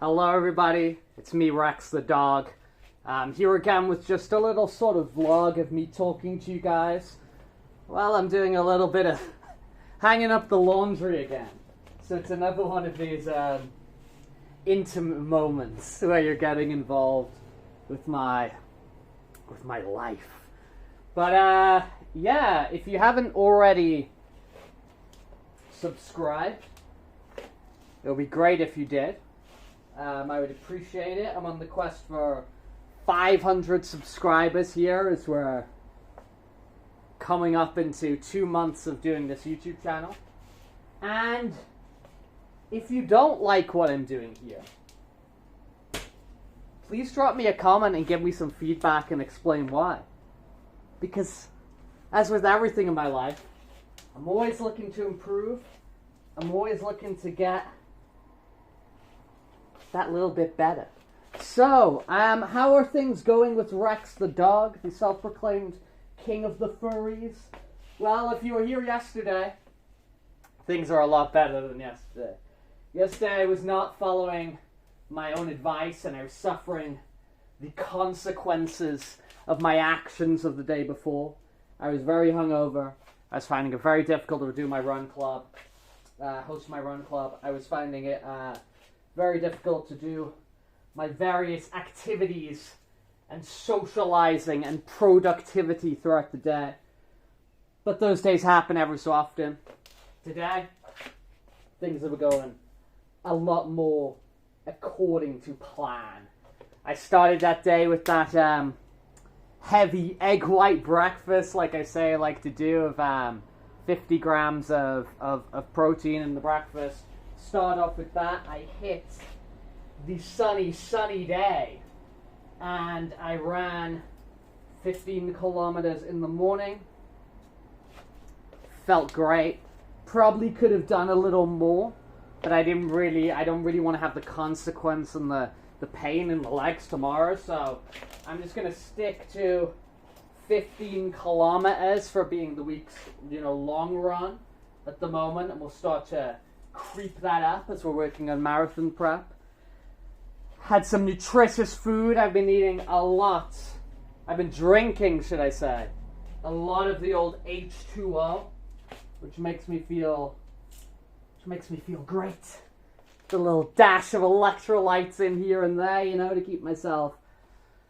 Hello everybody, it's me Rex the dog. Here again with just a little sort of vlog of me talking to you guys. Well, I'm doing a little bit of hanging up the laundry again. So it's another one of these intimate moments where you're getting involved with my life. But yeah, if you haven't already subscribed, it would be great if you did. I would appreciate it. I'm on the quest for 500 subscribers here as we're coming up into 2 months of doing this YouTube channel. And if you don't like what I'm doing here, please drop me a comment and give me some feedback and explain why. Because, as with everything in my life, I'm always looking to improve. I'm always looking to get that little bit better. So, how are things going with Rex the dog, the self-proclaimed king of the furries? Well, if you were here yesterday, things are a lot better than yesterday. Yesterday I was not following my own advice and I was suffering the consequences of my actions of the day before. I was very hungover. I was finding it very difficult to do my run club, host my run club. I was finding it very difficult to do my various activities and socializing and productivity throughout the day. But those days happen every so often. Today, things are going a lot more according to plan. I started that day with that heavy egg white breakfast, like I say I like to do, of 50 grams of protein in the breakfast. Start off with that. I hit the sunny day and I ran 15 kilometers in the morning. Felt great. Probably could have done a little more, but I don't really want to have the consequence and the pain in the legs tomorrow, so I'm just going to stick to 15 kilometers for being the week's long run at the moment, and we'll start to creep that up as we're working on marathon prep. Had some nutritious food. I've been eating a lot. I've been drinking, should I say, a lot of the old H2O, which makes me feel great. A little dash of electrolytes in here and there, to keep myself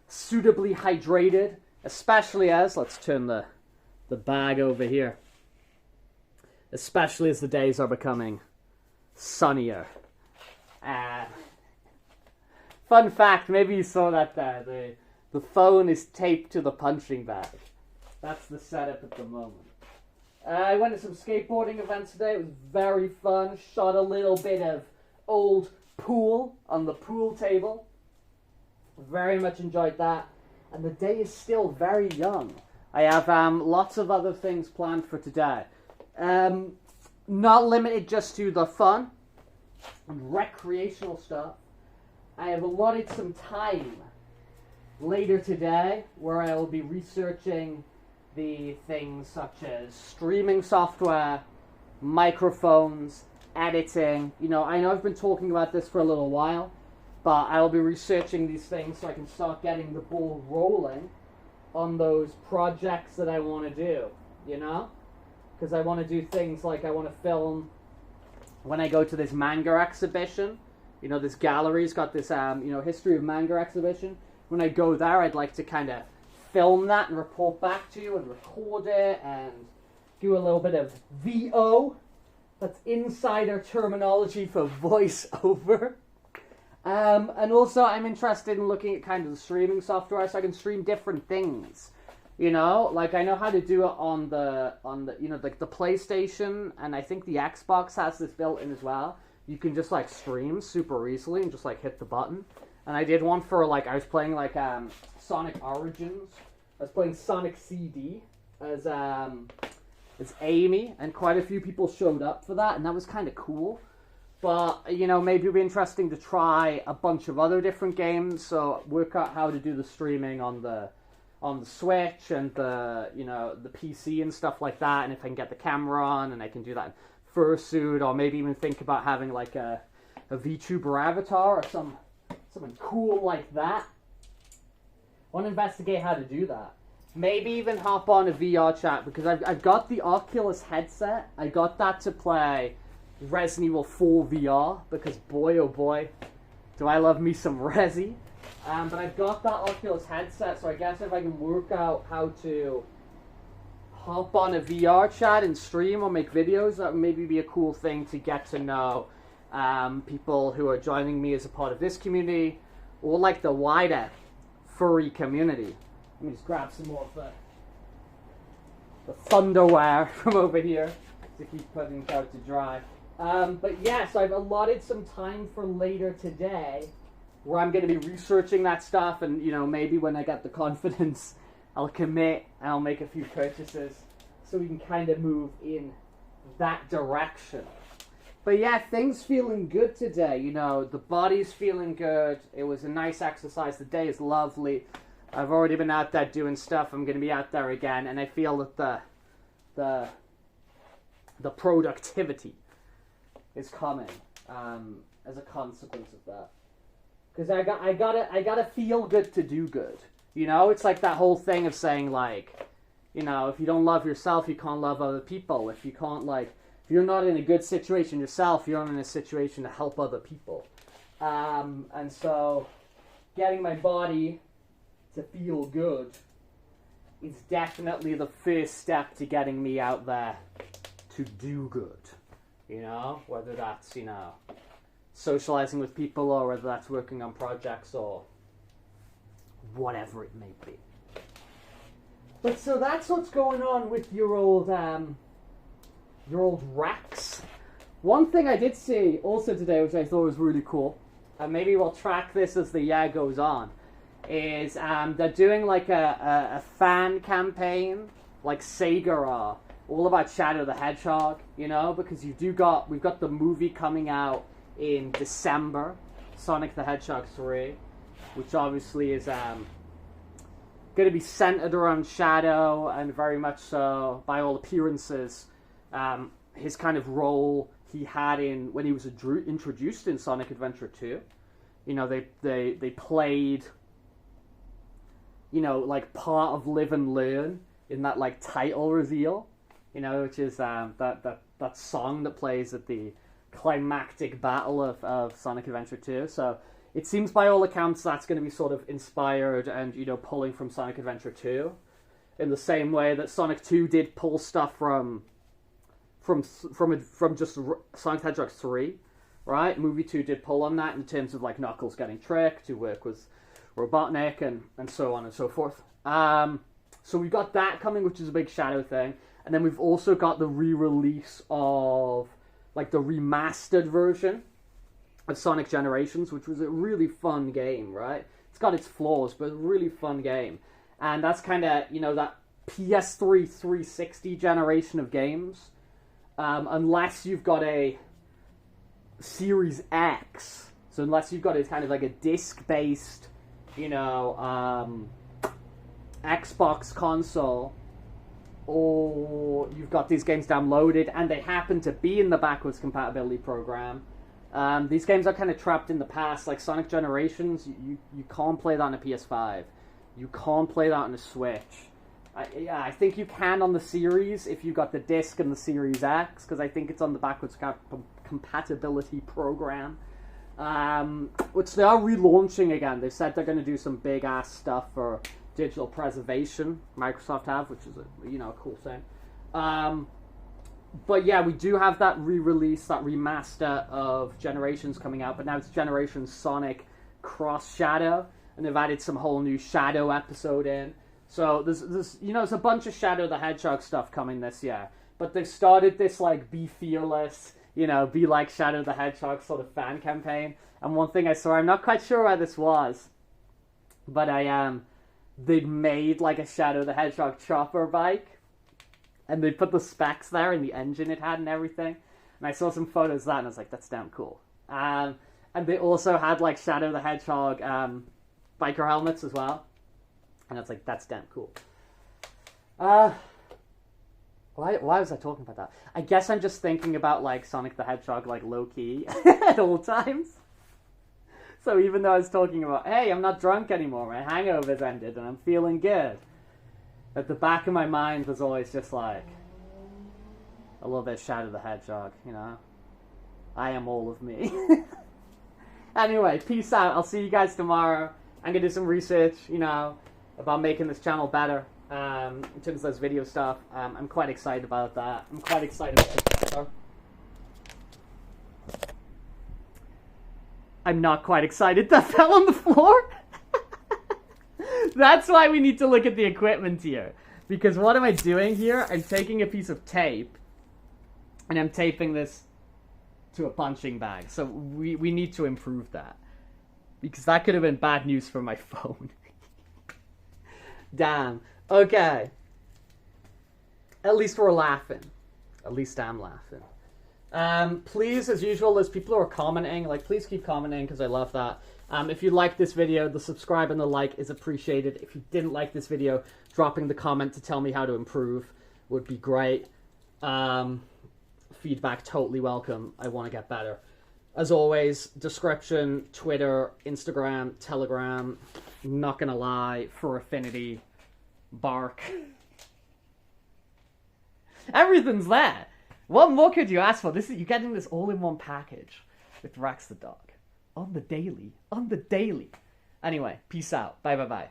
suitably hydrated, especially as, let's turn the bag over here, especially as the days are becoming sunnier. Fun fact, maybe you saw that there, the phone is taped to the punching bag. That's the setup at the moment. I went to some skateboarding events today. It was very fun. Shot a little bit of old pool on the pool table. Very much enjoyed that. And the day is still very young. I have lots of other things planned for today. Not limited just to the fun and recreational stuff. I have allotted some time later today where I will be researching the things such as streaming software, microphones, editing. I know I've been talking about this for a little while, but I'll be researching these things so I can start getting the ball rolling on those projects that I want to do, because I want to do things like I want to film when I go to this manga exhibition. This gallery's got this history of manga exhibition. When I go there, I'd like to kind of film that and report back to you and record it and do a little bit of VO. That's insider terminology for voiceover. And also I'm interested in looking at kind of the streaming software so I can stream different things. Like I know how to do it on the like the PlayStation, and I think the Xbox has this built in as well. You can just like stream super easily and just like hit the button. And I did one for I was playing Sonic Origins. I was playing Sonic CD as Amy, and quite a few people showed up for that, and that was kind of cool. But maybe it'd be interesting to try a bunch of other different games. So work out how to do the streaming on the Switch and the PC and stuff like that. And if I can get the camera on, and I can do that in fursuit, or maybe even think about having like a a VTuber avatar or something cool like that. I want to investigate how to do that. Maybe even hop on a VR chat, because I've got the Oculus headset. I got that to play Resident Evil 4 VR, because boy oh boy, do I love me some Resi. But I've got that Oculus headset, so I guess if I can work out how to hop on a VR chat and stream or make videos, that would maybe be a cool thing to get to know people who are joining me as a part of this community, or like the wider furry community. Let me just grab some more of the thunderwear from over here to keep putting it out to dry. But yeah, so I've allotted some time for later today where I'm going to be researching that stuff, and you know, maybe when I get the confidence, I'll commit and I'll make a few purchases so we can kind of move in that direction. But yeah, things feeling good today. You know, the body's feeling good. It was a nice exercise. The day is lovely. I've already been out there doing stuff. I'm going to be out there again, and I feel that the productivity is coming as a consequence of that. Because I gotta feel good to do good. You know, it's like that whole thing of saying, like, you know, if you don't love yourself, you can't love other people. If you can't, like, if you're not in a good situation yourself, you're not in a situation to help other people. And so, getting my body to feel good is definitely the first step to getting me out there to do good. You know, whether that's, you know, socializing with people, or whether that's working on projects, or whatever it may be. But so that's what's going on with your old Rex. One thing I did see also today, which I thought was really cool, and maybe we'll track this as the year goes on, is they're doing like a fan campaign, like Sega are, all about Shadow the Hedgehog, you know, because we've got the movie coming out in December, Sonic the Hedgehog 3, which obviously is going to be centered around Shadow, and very much so, by all appearances, his kind of role he had in when he was introduced in Sonic Adventure 2. You know, they played, you know, like part of Live and Learn in that like title reveal, you know, which is that song that plays at the climactic battle of Sonic Adventure 2. So it seems by all accounts that's going to be sort of inspired and, you know, pulling from Sonic Adventure 2 in the same way that Sonic 2 did pull stuff from just Sonic the Hedgehog 3, right? Movie 2 did pull on that in terms of like Knuckles getting tricked to work with Robotnik and so on and so forth. So we've got that coming, which is a big Shadow thing. And then we've also got the re-release of like the remastered version of Sonic Generations, which was a really fun game, right? It's got its flaws, but a really fun game. And that's kind of, you know, that PS3 360 generation of games. Unless you've got a Series X, so unless you've got a kind of like a disc-based, you know, Xbox console, or you've got these games downloaded and they happen to be in the backwards compatibility program, these games are kind of trapped in the past. Like Sonic Generations, you can't play that on a PS5. You can't play that on a Switch. I think you can on the Series if you got the disc and the Series X, because I think it's on the backwards compatibility program, which they are relaunching again. They said they're going to do some big ass stuff for digital preservation. Microsoft have, which is a cool thing. But yeah, we do have that re-release, that remaster of Generations coming out, but now it's Generations Sonic Cross Shadow, and they've added some whole new Shadow episode in. So there's a bunch of Shadow the Hedgehog stuff coming this year. But they've started this like be fearless, you know, be like Shadow the Hedgehog sort of fan campaign. And one thing I saw, I'm not quite sure where this was, but they'd made like a Shadow the Hedgehog chopper bike, and they put the specs there and the engine it had and everything. And I saw some photos of that and I was like, that's damn cool. And they also had like Shadow the Hedgehog biker helmets as well. And I was like, that's damn cool. What Why was I talking about that? I guess I'm just thinking about, like, Sonic the Hedgehog, like, low-key at all times. So even though I was talking about, hey, I'm not drunk anymore, my hangover's ended, and I'm feeling good, at the back of my mind was always just, like, a little bit of Shadow the Hedgehog, you know? I am all of me. Anyway, peace out. I'll see you guys tomorrow. I'm going to do some research, you know, about making this channel better. In terms of those video stuff, I'm quite excited about that. I'm quite excited about it. I'm not quite excited. That fell on the floor. That's why we need to look at the equipment here. Because what am I doing here? I'm taking a piece of tape and I'm taping this to a punching bag. So we need to improve that. Because that could have been bad news for my phone. Damn. Okay. At least we're laughing. At least I'm laughing. Please, as usual, there's people who are commenting. Like, please keep commenting because I love that. If you liked this video, the subscribe and the like is appreciated. If you didn't like this video, dropping the comment to tell me how to improve would be great. Feedback totally welcome. I want to get better. As always, description, Twitter, Instagram, Telegram. Not gonna lie, for affinity, bark. Everything's there. What more could you ask for? You're getting this all in one package with Rex the dog. On the daily. On the daily. Anyway, peace out. Bye bye bye.